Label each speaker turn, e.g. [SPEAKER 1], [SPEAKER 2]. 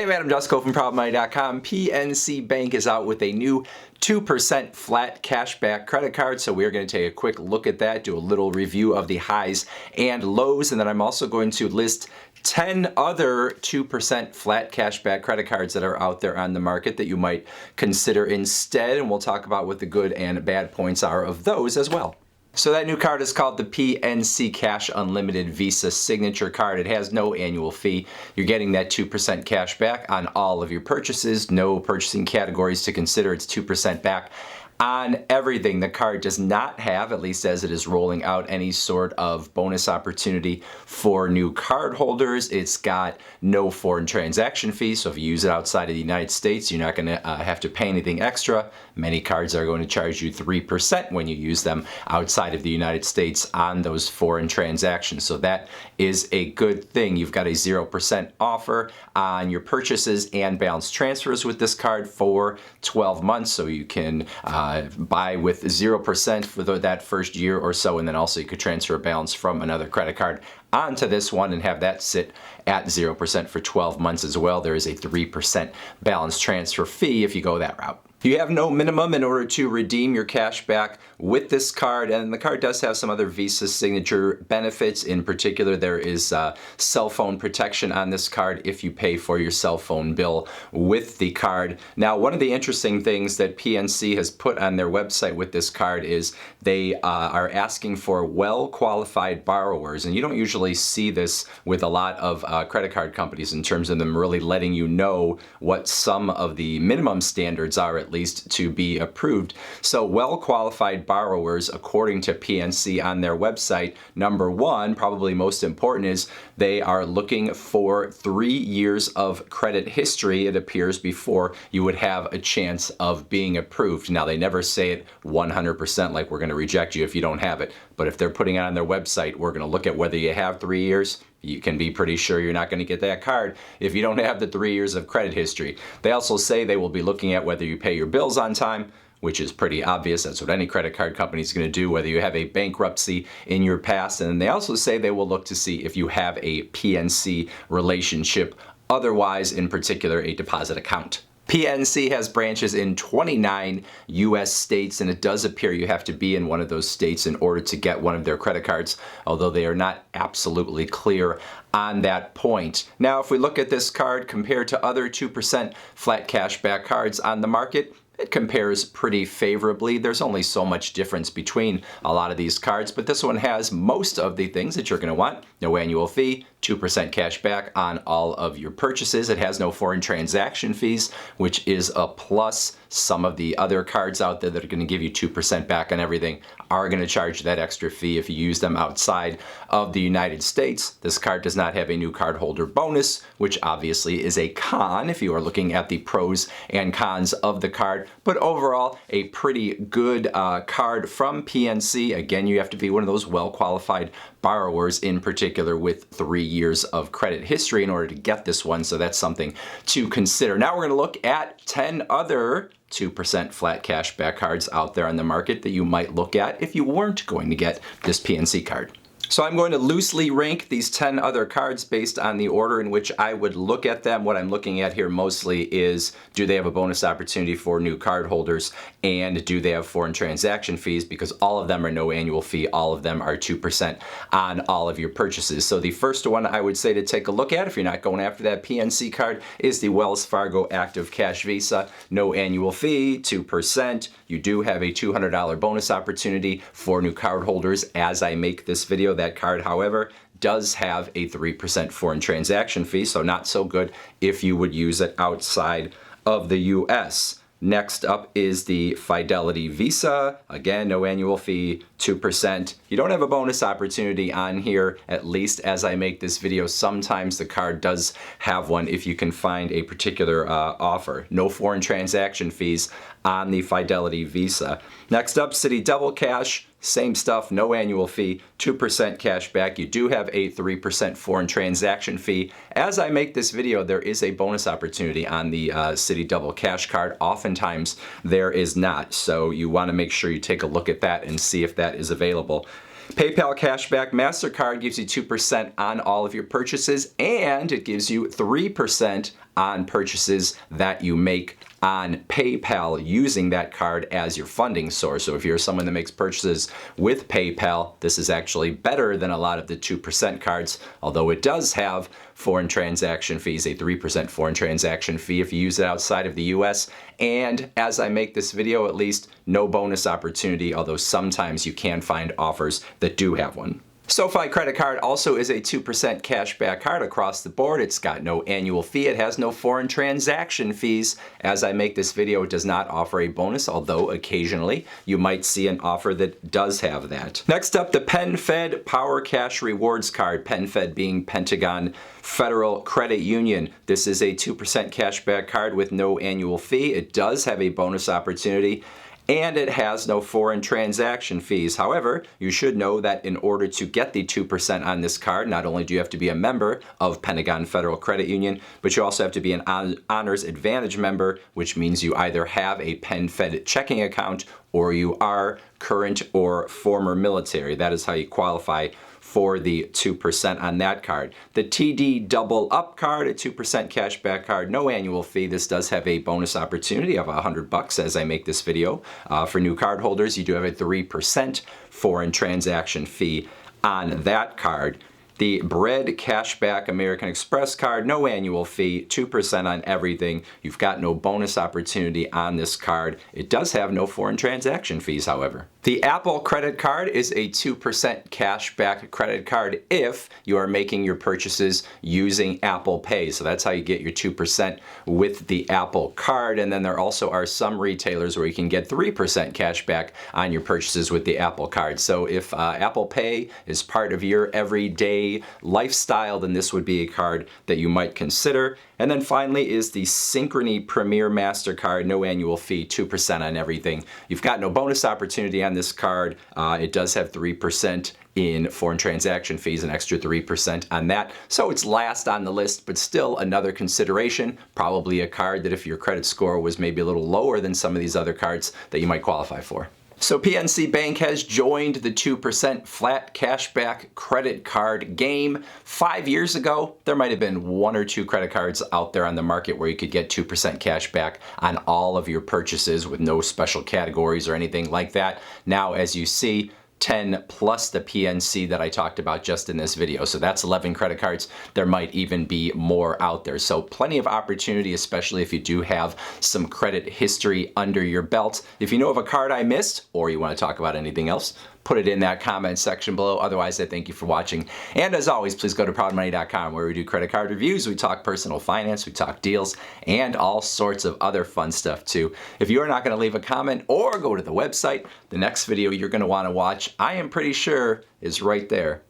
[SPEAKER 1] Hey, I'm Jusko from ProbMoney.com. PNC Bank is out with a new 2% flat cashback credit card, so we're going to take a quick look at that, do a little review of the highs and lows, and then I'm also going to list 10 other 2% flat cashback credit cards that are out there on the market that you might consider instead, and we'll talk about what the good and bad points are of those as well. So that new card is called the PNC Cash Unlimited Visa Signature Card. It has no annual fee. You're getting that 2% cash back on all of your purchases. No purchasing categories to consider. It's 2% back on everything. The card does not have, at least as it is rolling out, any sort of bonus opportunity for new card holders. It's got no foreign transaction fees, so if you use it outside of the United States, you're not going to have to pay anything extra. Many cards are going to charge you 3% when you use them outside of the United States on those foreign transactions, so that is a good thing. You've got a 0% offer on your purchases and balance transfers with this card for 12 months, so you can buy with 0% for that first year or so, and then also you could transfer a balance from another credit card onto this one and have that sit at 0% for 12 months as well. There is a 3% balance transfer fee if you go that route. You have no minimum in order to redeem your cash back with this card, and the card does have some other Visa signature benefits. In particular, there is cell phone protection on this card if you pay for your cell phone bill with the card. Now, one of the interesting things that PNC has put on their website with this card is they are asking for well-qualified borrowers, and you don't usually see this with a lot of credit card companies in terms of them really letting you know what some of the minimum standards are, at least, to be approved. So well-qualified borrowers, according to PNC on their website, number one, probably most important, is they are looking for 3 years of credit history, it appears, before you would have a chance of being approved. Now, they never say it 100% like we're going to reject you if you don't have it, but if they're putting it on their website, we're going to look at whether you have 3 years. You can be pretty sure you're not going to get that card if you don't have the 3 years of credit history. They also say they will be looking at whether you pay your bills on time, which is pretty obvious. That's what any credit card company is going to do, whether you have a bankruptcy in your past. And they also say they will look to see if you have a PNC relationship, otherwise, in particular, a deposit account. PNC has branches in 29 U.S. states, and it does appear you have to be in one of those states in order to get one of their credit cards, although they are not absolutely clear on that point. Now, if we look at this card compared to other 2% flat cashback cards on the market, it compares pretty favorably. There's only so much difference between a lot of these cards, but this one has most of the things that you're going to want. No annual fee, 2% cash back on all of your purchases. It has no foreign transaction fees, which is a plus. Some of the other cards out there that are going to give you 2% back on everything are going to charge that extra fee if you use them outside of the United States. This card does not have a new card holder bonus, which obviously is a con if you are looking at the pros and cons of the card, but overall a pretty good card from PNC. Again, you have to be one of those well-qualified borrowers, in particular with 3 years of credit history, in order to get this one, so that's something to consider. Now we're going to look at 10 other 2% flat cashback cards out there on the market that you might look at if you weren't going to get this PNC card. So I'm going to loosely rank these 10 other cards based on the order in which I would look at them. What I'm looking at here mostly is, do they have a bonus opportunity for new card holders, and do they have foreign transaction fees, because all of them are no annual fee, all of them are 2% on all of your purchases. So the first one I would say to take a look at, if you're not going after that PNC card, is the Wells Fargo Active Cash Visa. No annual fee, 2%. You do have a $200 bonus opportunity for new card holders as I make this video. That card, however, does have a 3% foreign transaction fee, so not so good if you would use it outside of the US. Next up is the Fidelity Visa. Again, no annual fee, 2%. You don't have a bonus opportunity on here, at least as I make this video. Sometimes the card does have one if you can find a particular offer. No foreign transaction fees on the Fidelity Visa. Next up, Citi Double Cash. Same stuff, no annual fee, 2% cash back. You do have a 3% foreign transaction fee. As I make this video, there is a bonus opportunity on the Citi Double Cash card. Oftentimes, there is not, so you want to make sure you take a look at that and see if that is available. PayPal Cashback MasterCard gives you 2% on all of your purchases, and it gives you 3% on purchases that you make on PayPal using that card as your funding source. So if you're someone that makes purchases with PayPal, this is actually better than a lot of the 2% cards, although it does have foreign transaction fees, a 3% foreign transaction fee if you use it outside of the US. And as I make this video, at least no bonus opportunity, although sometimes you can find offers that do have one. SoFi credit card also is a 2% cashback card across the board. It's got no annual fee. It has no foreign transaction fees. As I make this video, it does not offer a bonus, although occasionally you might see an offer that does have that. Next up, the PenFed Power Cash Rewards Card, PenFed being Pentagon Federal Credit Union. This is a 2% cashback card with no annual fee. It does have a bonus opportunity, and it has no foreign transaction fees. However, you should know that in order to get the 2% on this card, not only do you have to be a member of Pentagon Federal Credit Union, but you also have to be an Honors Advantage member, which means you either have a PenFed checking account or you are current or former military. That is how you qualify for the 2% on that card. The TD Double Up card, a 2% cashback card, no annual fee. This does have a bonus opportunity of $100 as I make this video. For new card holders, you do have a 3% foreign transaction fee on that card. The Bread Cashback American Express card, no annual fee, 2% on everything. You've got no bonus opportunity on this card. It does have no foreign transaction fees, however. The Apple credit card is a 2% cashback credit card if you are making your purchases using Apple Pay. So that's how you get your 2% with the Apple card. And then there also are some retailers where you can get 3% cashback on your purchases with the Apple card. So if Apple Pay is part of your everyday lifestyle, then this would be a card that you might consider. And then finally is the Synchrony Premier MasterCard, no annual fee, 2% on everything. You've got no bonus opportunity on this card. It does have 3% in foreign transaction fees, an extra 3% on that. So it's last on the list, but still another consideration, probably a card that if your credit score was maybe a little lower than some of these other cards that you might qualify for. So PNC Bank has joined the 2% flat cashback credit card game. 5 years ago, there might have been 1 or 2 credit cards out there on the market where you could get 2% cashback on all of your purchases with no special categories or anything like that. Now, as you see, 10 plus the PNC that I talked about just in this video. So that's 11 credit cards. There might even be more out there. So plenty of opportunity, especially if you do have some credit history under your belt. If you know of a card I missed or you want to talk about anything else, put it in that comment section below. Otherwise, I thank you for watching. And as always, please go to proudmoney.com where we do credit card reviews, we talk personal finance, we talk deals, and all sorts of other fun stuff too. If you are not going to leave a comment or go to the website, the next video you're going to want to watch, I am pretty sure, is right there